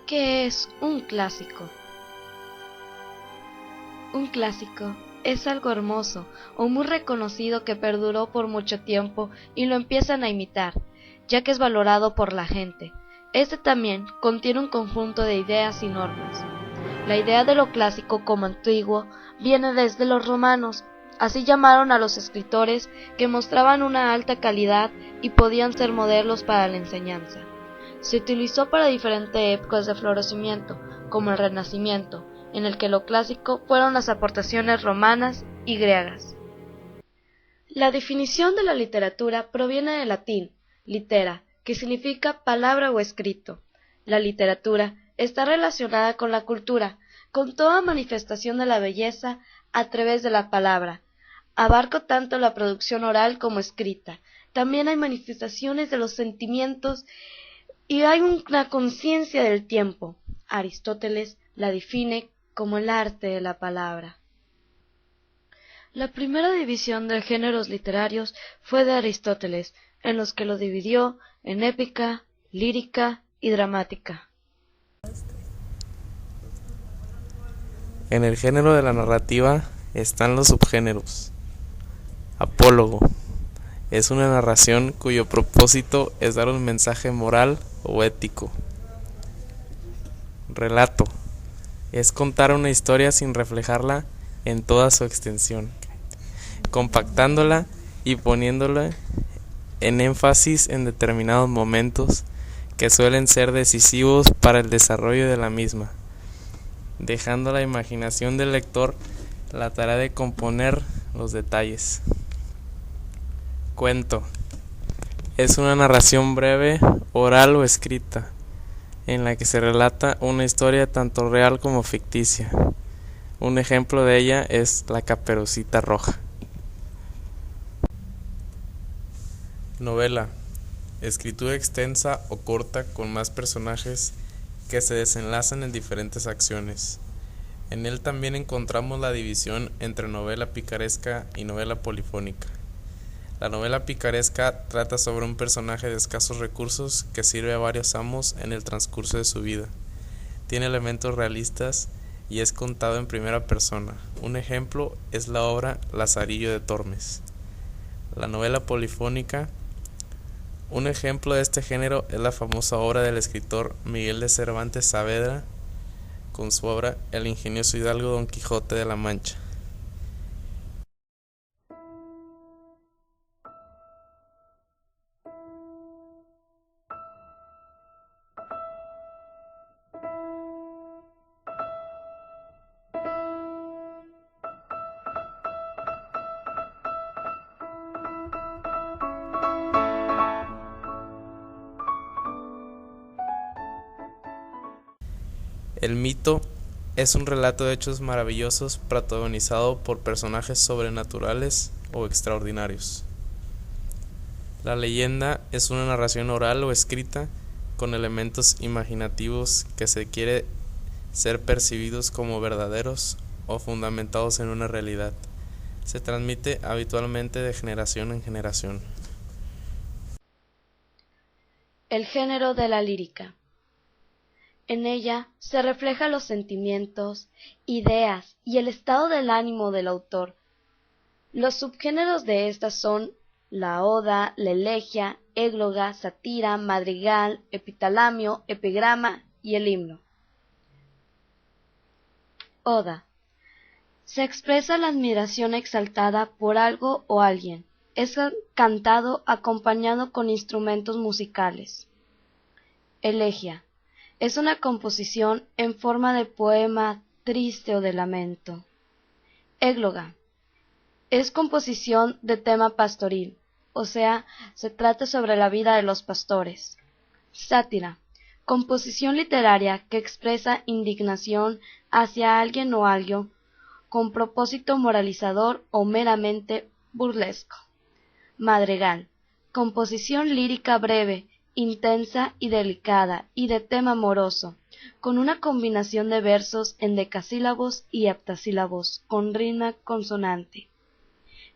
¿Qué es un clásico? Un clásico es algo hermoso o muy reconocido que perduró por mucho tiempo y lo empiezan a imitar, ya que es valorado por la gente. Este también contiene un conjunto de ideas y normas. La idea de lo clásico como antiguo viene desde los romanos. Así llamaron a los escritores que mostraban una alta calidad y podían ser modelos para la enseñanza. Se utilizó para diferentes épocas de florecimiento, como el Renacimiento, en el que lo clásico fueron las aportaciones romanas y griegas. La definición de la literatura proviene del latín litera, que significa palabra o escrito. La literatura está relacionada con la cultura, con toda manifestación de la belleza a través de la palabra. Abarca tanto la producción oral como escrita. También hay manifestaciones de los sentimientos y hay una conciencia del tiempo. Aristóteles la define como el arte de la palabra. La primera división de géneros literarios fue de Aristóteles, en los que lo dividió en épica, lírica y dramática. En el género de la narrativa están los subgéneros. Apólogo es una narración cuyo propósito es dar un mensaje moral o ético. Relato es contar una historia sin reflejarla en toda su extensión, compactándola y poniéndola en énfasis en determinados momentos que suelen ser decisivos para el desarrollo de la misma, dejando a la imaginación del lector la tarea de componer los detalles. Cuento es una narración breve, oral o escrita, en la que se relata una historia tanto real como ficticia. Un ejemplo de ella es La Caperucita Roja. Novela: escritura extensa o corta con más personajes que se desenlazan en diferentes acciones. En él también encontramos la división entre novela picaresca y novela polifónica. La novela picaresca trata sobre un personaje de escasos recursos que sirve a varios amos en el transcurso de su vida. Tiene elementos realistas y es contado en primera persona. Un ejemplo es la obra Lazarillo de Tormes. La novela polifónica. Un ejemplo de este género es la famosa obra del escritor Miguel de Cervantes Saavedra, con su obra El ingenioso hidalgo Don Quijote de la Mancha. El mito es un relato de hechos maravillosos protagonizado por personajes sobrenaturales o extraordinarios. La leyenda es una narración oral o escrita con elementos imaginativos que se quiere ser percibidos como verdaderos o fundamentados en una realidad. Se transmite habitualmente de generación en generación. El género de la lírica. En ella se reflejan los sentimientos, ideas y el estado del ánimo del autor. Los subgéneros de estas son la oda, la elegía, égloga, sátira, madrigal, epitalamio, epigrama y el himno. Oda. Se expresa la admiración exaltada por algo o alguien. Es cantado acompañado con instrumentos musicales. Elegía. Es una composición en forma de poema triste o de lamento. Égloga. Es composición de tema pastoril, o sea, se trata sobre la vida de los pastores. Sátira. Composición literaria que expresa indignación hacia alguien o algo con propósito moralizador o meramente burlesco. Madrigal. Composición lírica breve, intensa y delicada y de tema amoroso, con una combinación de versos en decasílabos y heptasílabos con rima consonante.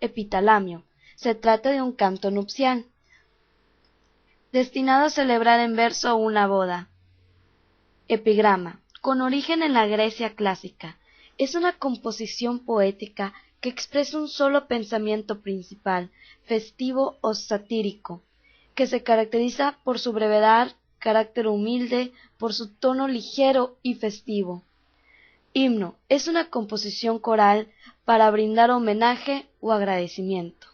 Epitalamio. Se trata de un canto nupcial, destinado a celebrar en verso una boda. Epigrama, con origen en la Grecia clásica, es una composición poética que expresa un solo pensamiento principal, festivo o satírico, que se caracteriza por su brevedad, carácter humilde, por su tono ligero y festivo. Himno es una composición coral para brindar homenaje o agradecimiento.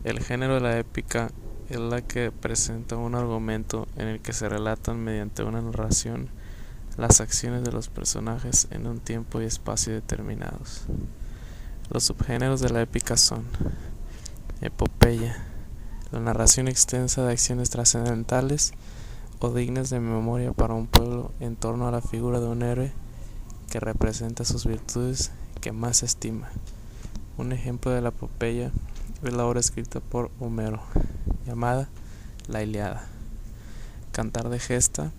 El género de la épica es la que presenta un argumento en el que se relatan mediante una narración las acciones de los personajes en un tiempo y espacio determinados. Los subgéneros de la épica son: epopeya, la narración extensa de acciones trascendentales o dignas de memoria para un pueblo en torno a la figura de un héroe que representa sus virtudes que más estima. Un ejemplo de la epopeya es la obra escrita por Homero, llamada La Ilíada. Cantar de Gesta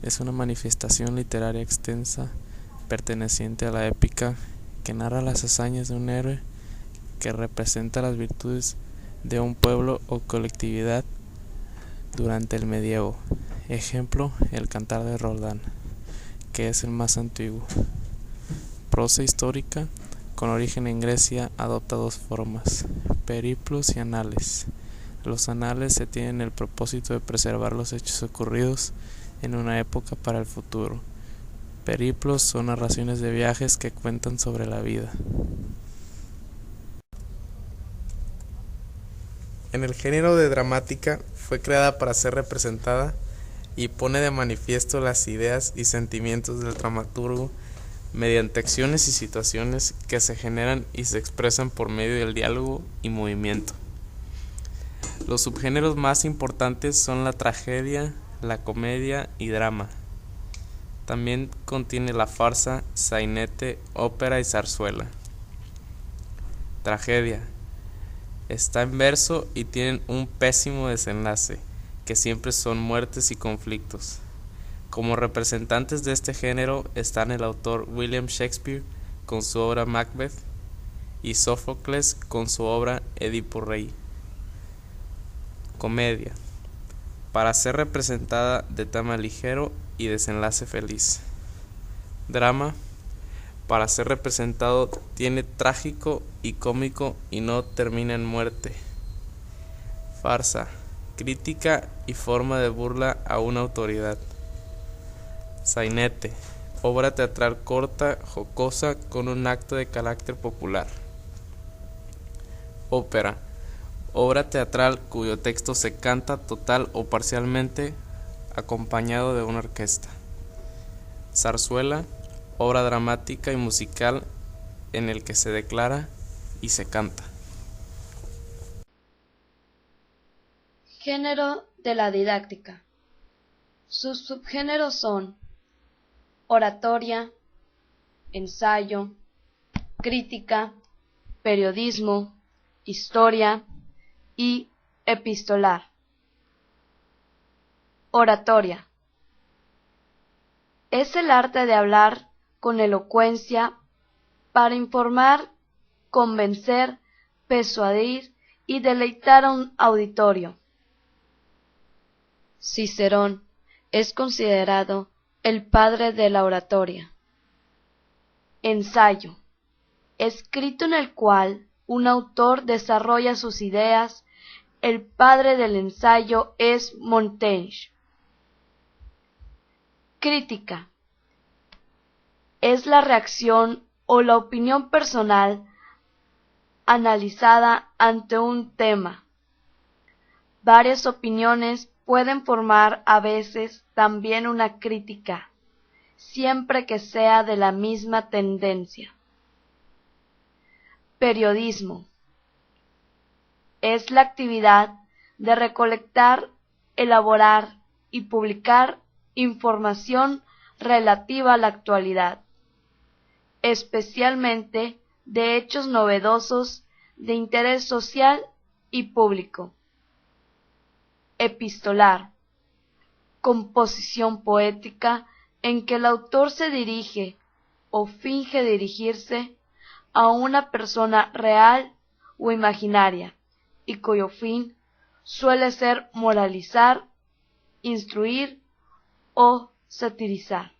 es una manifestación literaria extensa perteneciente a la épica que narra las hazañas de un héroe que representa las virtudes de un pueblo o colectividad durante el medievo. Ejemplo, el Cantar de Roldán, que es el más antiguo. Prosa histórica, con origen en Grecia, adopta dos formas: periplos y anales. Los anales se tienen el propósito de preservar los hechos ocurridos en una época para el futuro. Periplos son narraciones de viajes que cuentan sobre la vida. En el género de dramática fue creada para ser representada y pone de manifiesto las ideas y sentimientos del dramaturgo mediante acciones y situaciones que se generan y se expresan por medio del diálogo y movimiento. Los subgéneros más importantes son la tragedia, la comedia y drama. También contiene la farsa, sainete, ópera y zarzuela. Tragedia. Está en verso y tienen un pésimo desenlace, que siempre son muertes y conflictos. Como representantes de este género están el autor William Shakespeare con su obra Macbeth y Sófocles con su obra Edipo Rey. Comedia. Para ser representada de tema ligero y desenlace feliz. Drama. Para ser representado tiene trágico y cómico y no termina en muerte. Farsa. Crítica y forma de burla a una autoridad. Sainete. Obra teatral corta, jocosa, con un acto de carácter popular. Ópera. Obra teatral cuyo texto se canta total o parcialmente acompañado de una orquesta. Zarzuela. Obra dramática y musical en el que se declara y se canta. Género de la didáctica. Sus subgéneros son oratoria, ensayo, crítica, periodismo, historia y epistolar. Oratoria. Es el arte de hablar con elocuencia para informar, convencer, persuadir y deleitar a un auditorio. Cicerón es considerado el padre de la oratoria. Ensayo. Escrito en el cual un autor desarrolla sus ideas. El padre del ensayo es Montaigne. Crítica. Es la reacción o la opinión personal analizada ante un tema. Varias opiniones pueden formar a veces también una crítica, siempre que sea de la misma tendencia. Periodismo. Es la actividad de recolectar, elaborar y publicar información relativa a la actualidad, especialmente de hechos novedosos de interés social y público. Epistolar. Composición poética en que el autor se dirige o finge dirigirse a una persona real o imaginaria y cuyo fin suele ser moralizar, instruir o satirizar.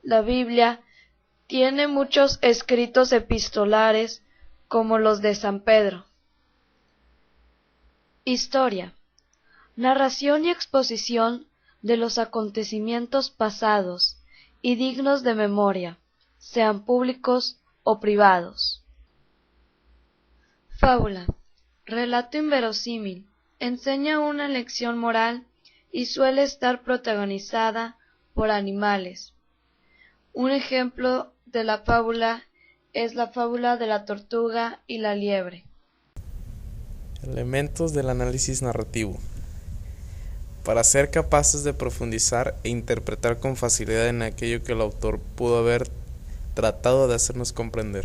La Biblia tiene muchos escritos epistolares como los de San Pedro. Historia: narración y exposición de los acontecimientos pasados y dignos de memoria, sean públicos o privados. Fábula: relato inverosímil, enseña una lección moral y suele estar protagonizada por animales. Un ejemplo de la fábula es la fábula de la tortuga y la liebre. Elementos del análisis narrativo. Para ser capaces de profundizar e interpretar con facilidad en aquello que el autor pudo haber tratado de hacernos comprender.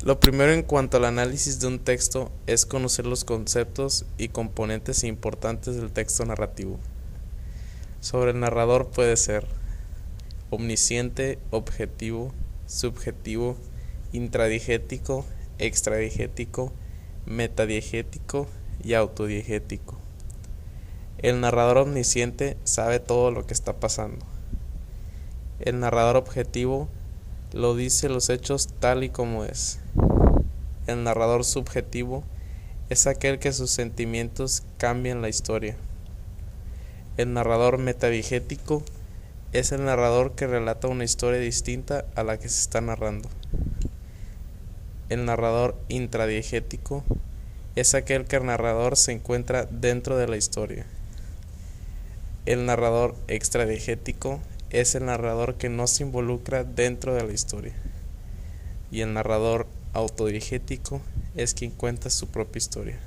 Lo primero en cuanto al análisis de un texto es conocer los conceptos y componentes importantes del texto narrativo. Sobre el narrador puede ser omnisciente, objetivo, subjetivo, intradiegético, extradiegético, metadiegético y autodiegético. El narrador omnisciente sabe todo lo que está pasando. El narrador objetivo lo dice los hechos tal y como es. El narrador subjetivo es aquel que sus sentimientos cambian la historia. El narrador metadiegético es el narrador que relata una historia distinta a la que se está narrando. El narrador intradiegético es aquel que el narrador se encuentra dentro de la historia. El narrador extradiegético es el narrador que no se involucra dentro de la historia. Y el narrador autodiegético es quien cuenta su propia historia.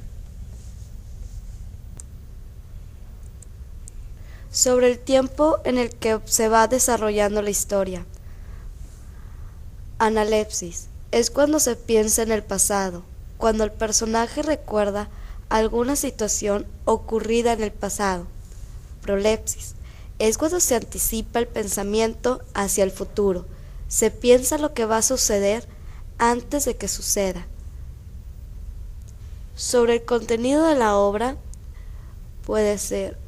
Sobre el tiempo en el que se va desarrollando la historia. Analepsis es cuando se piensa en el pasado, cuando el personaje recuerda alguna situación ocurrida en el pasado. Prolepsis es cuando se anticipa el pensamiento hacia el futuro, se piensa lo que va a suceder antes de que suceda. Sobre el contenido de la obra puede ser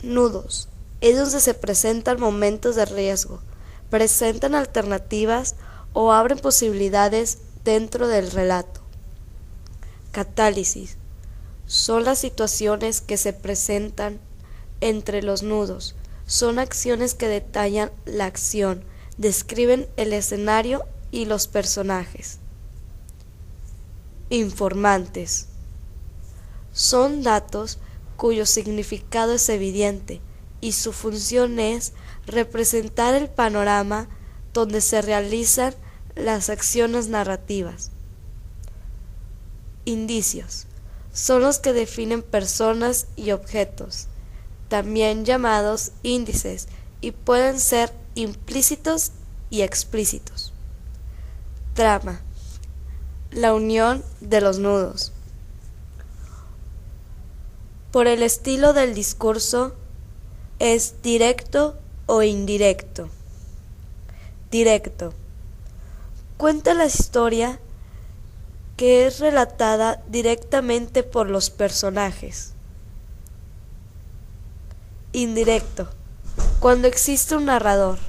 nudos, es donde se presentan momentos de riesgo, presentan alternativas o abren posibilidades dentro del relato. Catálisis son las situaciones que se presentan entre los nudos, son acciones que detallan la acción, describen el escenario y los personajes. Informantes son datos cuyo significado es evidente y su función es representar el panorama donde se realizan las acciones narrativas. Indicios son los que definen personas y objetos, también llamados índices, y pueden ser implícitos y explícitos. Trama: la unión de los nudos. Por el estilo del discurso, es directo o indirecto. Directo: cuenta la historia que es relatada directamente por los personajes. Indirecto: cuando existe un narrador.